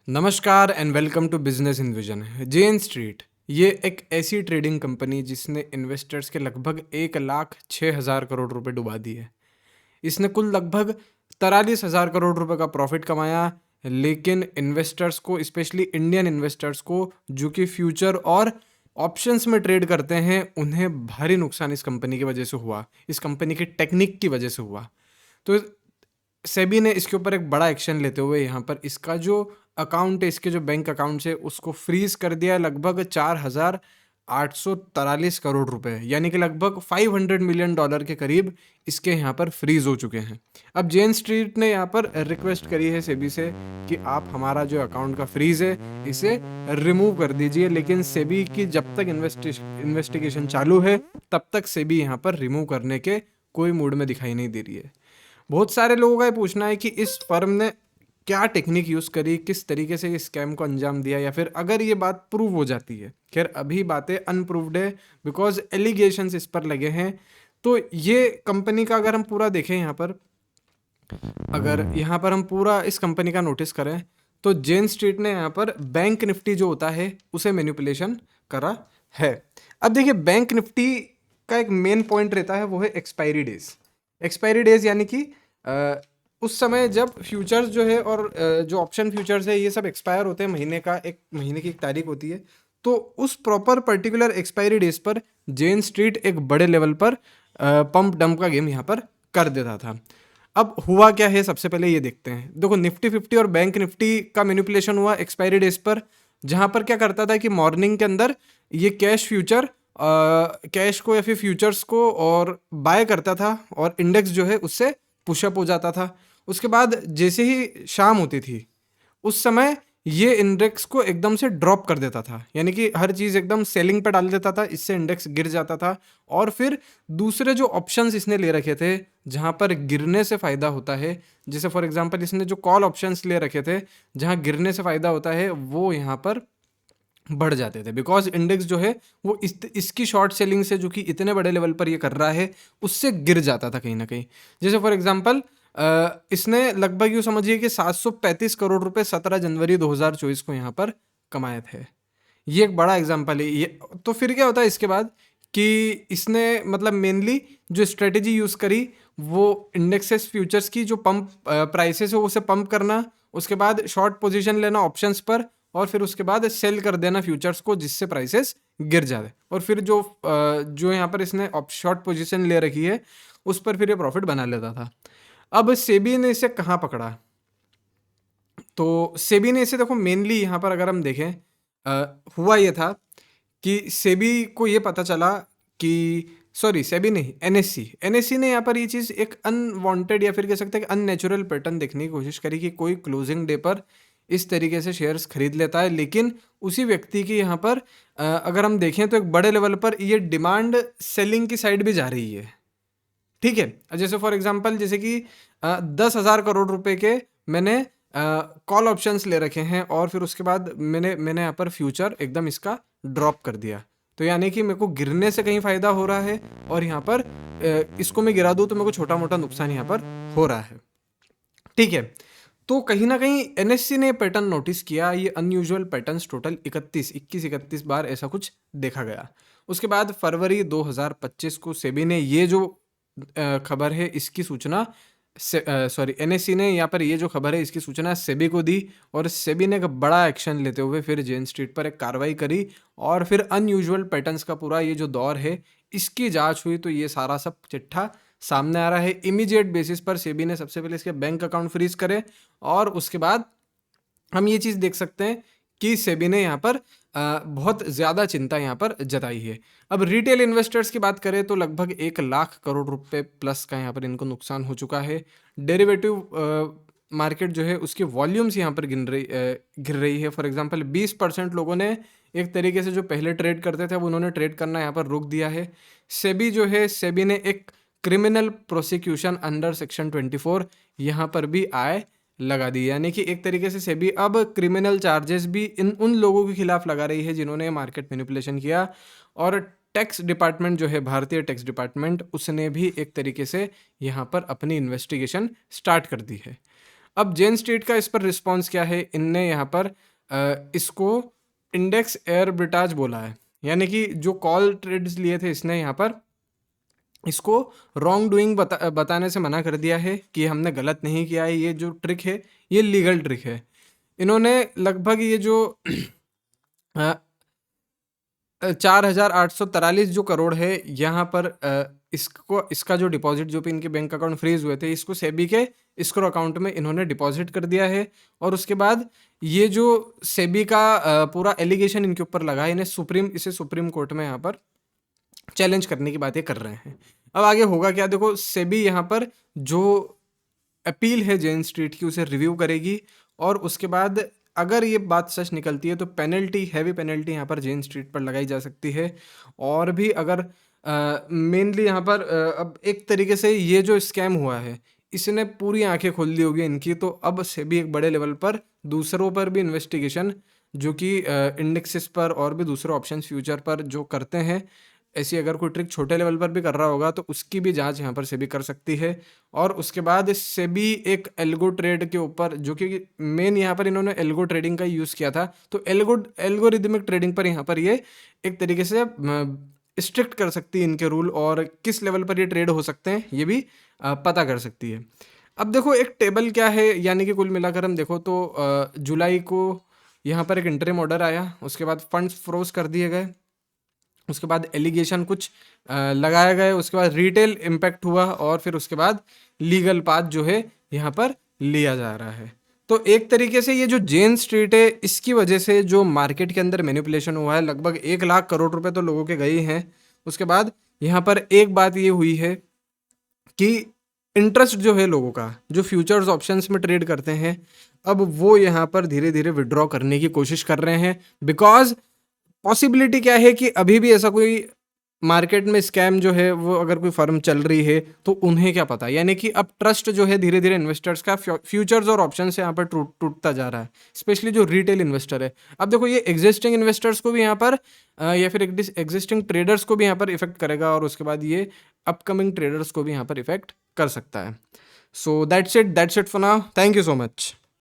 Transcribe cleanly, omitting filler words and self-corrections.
नमस्कार and welcome to business in vision. Jane Street ये एक ऐसी ट्रेडिंग कंपनी जिसने इन्वेस्टर्स के लगभग 1,06,000 करोड़ रुपए डुबा दिए। इसने कुल लगभग 43,000 करोड़ रुपए का प्रॉफिट कमाया, लेकिन इन्वेस्टर्स को, स्पेशली इंडियन इन्वेस्टर्स को जो कि फ्यूचर और ऑप्शंस में ट्रेड करते हैं, उन्हें भारी नुकसान इस कंपनी की वजह से हुआ, इस कंपनी की टेक्निक की वजह से हुआ। तो सेबी ने इसके ऊपर एक बड़ा एक्शन लेते हुए यहाँ पर इसका जो अकाउंट है, इसके जो बैंक अकाउंट है, उसको फ्रीज कर दिया लगभग 4,843 करोड़ रुपए, यानी कि लगभग $500 मिलियन के करीब इसके यहाँ पर फ्रीज हो चुके हैं। अब जेन स्ट्रीट ने यहाँ पर रिक्वेस्ट करी है सेबी से कि आप हमारा जो अकाउंट का फ्रीज है इसे रिमूव कर दीजिए, लेकिन सेबी की जब तक इन्वेस्टिगेशन चालू है तब तक सेबी यहाँ पर रिमूव करने के कोई मूड में दिखाई नहीं दे रही है। बहुत सारे लोगों का ये पूछना है कि इस फर्म ने क्या टेक्निक यूज़ करी, किस तरीके से इस स्कैम को अंजाम दिया, या फिर अगर ये बात प्रूव हो जाती है। खैर अभी बातें अनप्रूव्ड है बिकॉज एलिगेशंस इस पर लगे हैं। तो ये कंपनी का अगर हम पूरा देखें यहाँ पर, अगर यहाँ पर हम पूरा इस कंपनी का नोटिस करें तो जेन स्ट्रीट ने यहाँ पर बैंक निफ्टी जो होता है उसे मैनिपुलेशन करा है। अब देखिए, बैंक निफ्टी का एक मेन पॉइंट रहता है, वो है एक्सपायरी डेज। एक्सपायरी डेज यानी कि उस समय जब फ्यूचर्स जो है और जो ऑप्शन फ्यूचर्स है, ये सब एक्सपायर होते हैं, महीने की एक तारीख होती है। तो उस प्रॉपर पर्टिकुलर एक्सपायरी डेज पर जेन स्ट्रीट एक बड़े लेवल पर पंप डंप का गेम यहाँ पर कर देता था। अब हुआ क्या है, सबसे पहले ये देखते हैं। देखो, निफ्टी 50 और बैंक निफ्टी का मैनिपुलेशन हुआ एक्सपायरी डेज पर, जहाँ पर क्या करता था कि मॉर्निंग के अंदर ये कैश को या फिर फ्यूचर्स को और बाय करता था, और इंडेक्स जो है उससे पुशअप हो जाता था। उसके बाद जैसे ही शाम होती थी, उस समय ये इंडेक्स को एकदम से ड्रॉप कर देता था, यानी कि हर चीज़ एकदम सेलिंग पे डाल देता था, इससे इंडेक्स गिर जाता था। और फिर दूसरे जो ऑप्शंस इसने ले रखे थे जहाँ पर गिरने से फ़ायदा होता है, जैसे फॉर एग्जांपल इसने जो कॉल ऑप्शंस ले रखे थे जहाँ गिरने से फ़ायदा होता है, वो यहाँ पर बढ़ जाते थे, बिकॉज इंडेक्स जो है वो इसकी शॉर्ट सेलिंग से, जो कि इतने बड़े लेवल पर ये कर रहा है, उससे गिर जाता था कहीं ना कहीं। जैसे फॉर एग्जांपल इसने लगभग यूँ समझिए कि 735 करोड़ रुपए 17 जनवरी 2024 को यहाँ पर कमाए थे। ये एक बड़ा एग्जांपल है ये। तो फिर क्या होता है इसके बाद कि इसने मतलब मेनली जो स्ट्रेटेजी यूज़ करी, वो इंडेक्सेस फ्यूचर्स की जो पंप प्राइसेस है उसे पंप करना, उसके बाद शॉर्ट पोजीशन लेना ऑप्शंस पर, और फिर उसके बाद सेल कर देना फ्यूचर्स को, जिससे प्राइसेस गिर जाए। और फिर जो यहाँ पर इसने शॉर्ट पोजीशन ले रखी है उस पर फिर ये प्रॉफिट बना लेता था। अब सेबी ने इसे कहाँ पकड़ा? तो सेबी ने इसे, देखो मेनली यहाँ पर अगर हम देखें, हुआ ये था कि सेबी को ये पता चला कि, सॉरी सेबी नहीं, एनएससी ने यहाँ पर ये चीज़ एक अनवांटेड या फिर कह सकते हैं कि अननेचुरल पैटर्न देखने की कोशिश करी कि कोई क्लोजिंग डे पर इस तरीके से शेयर्स खरीद लेता है, लेकिन उसी व्यक्ति की यहाँ पर अगर हम देखें तो एक बड़े लेवल पर ये डिमांड सेलिंग की साइड भी जा रही है। ठीक है, जैसे फॉर एग्जांपल, जैसे कि 10,000 करोड़ रुपए के मैंने कॉल ऑप्शंस ले रखे हैं, और फिर उसके बाद मैंने यहाँ पर फ्यूचर एकदम इसका ड्रॉप कर दिया। तो यानी कि मेरे को गिरने से कहीं फ़ायदा हो रहा है, और यहाँ पर इसको मैं गिरा दूँ तो मेरे को छोटा मोटा नुकसान यहाँ पर हो रहा है। ठीक है, तो कहीं ना कहीं एनएससी ने पैटर्न नोटिस किया। ये अनयूजुअल पैटर्न्स टोटल 31 बार ऐसा कुछ देखा गया। उसके बाद फरवरी 2025 को सेबी ने ये जो खबर है इसकी सूचना, सॉरी एनएससी ने यहाँ पर ये जो खबर है इसकी सूचना सेबी को दी, और सेबी ने एक बड़ा एक्शन लेते हुए फिर जेन स्ट्रीट पर एक कार्रवाई करी, और फिर अनयूजुअल पैटर्न्स का पूरा ये जो दौर है इसकी जांच हुई। तो ये सारा सब चिट्ठा सामने आ रहा है। इमीडिएट बेसिस पर सेबी ने सबसे पहले इसके बैंक अकाउंट फ्रीज करे, और उसके बाद हम ये चीज़ देख सकते हैं कि सेबी ने यहाँ पर बहुत ज़्यादा चिंता यहाँ पर जताई है। अब रिटेल इन्वेस्टर्स की बात करें तो लगभग 1,00,000 करोड़ रुपए प्लस का यहाँ पर इनको नुकसान हो चुका है। डेरिवेटिव मार्केट जो है उसकी वॉल्यूम्स यहाँ पर गिर रही है। फॉर एग्जांपल 20% लोगों ने एक तरीके से जो पहले ट्रेड करते थे अब उन्होंने ट्रेड करना यहाँ पर रोक दिया है। सेबी ने एक क्रिमिनल प्रोसिक्यूशन अंडर सेक्शन 24 यहाँ पर भी आय लगा दी, यानी कि एक तरीके से सेबी अब क्रिमिनल चार्जेस भी उन लोगों के खिलाफ लगा रही है जिन्होंने मार्केट मैनिपुलेशन किया। और टैक्स डिपार्टमेंट जो है, भारतीय टैक्स डिपार्टमेंट, उसने भी एक तरीके से यहाँ पर अपनी इन्वेस्टिगेशन स्टार्ट कर दी है। अब जेन स्ट्रीट का इस पर रिस्पॉन्स क्या है, इनने यहाँ पर इसको इंडेक्स एयरबिटाज बोला है, यानी कि जो कॉल ट्रेड्स लिए थे इसने यहाँ पर इसको रॉन्ग डूइंग बताने से मना कर दिया है कि हमने गलत नहीं किया है, ये जो ट्रिक है ये लीगल ट्रिक है। इन्होंने लगभग ये जो 4,843 जो करोड़ है यहाँ पर इसका जो डिपॉजिट जो भी इनके बैंक अकाउंट फ्रीज हुए थे, इसको सेबी के escrow अकाउंट में इन्होंने डिपॉजिट कर दिया है। और उसके बाद ये जो सेबी का पूरा एलिगेशन इनके ऊपर लगा है, इसे सुप्रीम कोर्ट में यहाँ पर चैलेंज करने की बातें कर रहे हैं। अब आगे होगा क्या, देखो सेबी यहाँ पर जो अपील है जेन स्ट्रीट की उसे रिव्यू करेगी, और उसके बाद अगर ये बात सच निकलती है तो हैवी पेनल्टी यहाँ पर जेन स्ट्रीट पर लगाई जा सकती है। और भी अगर मेनली यहाँ पर अब एक तरीके से ये जो स्कैम हुआ है इसने पूरी आंखें खोल दी होगी इनकी, तो अब से भी एक बड़े लेवल पर दूसरों पर भी इन्वेस्टिगेशन, जो कि इंडेक्सेस पर और भी दूसरे ऑप्शन फ्यूचर पर जो करते हैं, ऐसी अगर कोई ट्रिक छोटे लेवल पर भी कर रहा होगा तो उसकी भी जांच यहाँ पर सेबी कर सकती है। और उसके बाद सेबी एक एल्गो ट्रेड के ऊपर, जो कि मेन यहाँ पर इन्होंने एल्गो ट्रेडिंग का यूज़ किया था, तो एल्गोरिदमिक ट्रेडिंग पर यहाँ पर ये एक तरीके से स्ट्रिक्ट कर सकती है इनके रूल, और किस लेवल पर ये ट्रेड हो सकते हैं ये भी पता कर सकती है। अब देखो एक टेबल क्या है, यानी कि कुल मिलाकर हम देखो तो जुलाई को यहाँ पर एक इंटरिम ऑर्डर आया, उसके बाद फंड्स फ्रोज कर दिए गए, उसके बाद एलिगेशन कुछ लगाए गए, उसके बाद रिटेल इम्पैक्ट हुआ, और फिर उसके बाद लीगल पाथ जो है यहाँ पर लिया जा रहा है। तो एक तरीके से ये जो जेन स्ट्रीट है इसकी वजह से जो मार्केट के अंदर मैनिपुलेशन हुआ है, लगभग 1 लाख करोड़ रुपए तो लोगों के गए हैं। उसके बाद यहाँ पर एक बात ये हुई है कि इंटरेस्ट जो है लोगों का, जो फ्यूचर्स ऑप्शंस में ट्रेड करते हैं, अब वो यहाँ पर धीरे धीरे विड्रॉ करने की कोशिश कर रहे हैं। बिकॉज पॉसिबिलिटी क्या है कि अभी भी ऐसा कोई मार्केट में स्कैम जो है वो अगर कोई फर्म चल रही है तो उन्हें क्या पता, यानी कि अब ट्रस्ट जो है धीरे धीरे इन्वेस्टर्स का फ्यूचर्स और ऑप्शन से यहाँ पर टूटता जा रहा है, स्पेशली जो रिटेल इन्वेस्टर है। अब देखो ये एग्जिस्टिंग इन्वेस्टर्स को भी यहाँ पर या फिर एग्जिस्टिंग ट्रेडर्स को भी यहाँ पर इफेक्ट करेगा, और उसके बाद ये अपकमिंग ट्रेडर्स को भी यहाँ पर इफेक्ट कर सकता है। So that's it for now, thank you so much.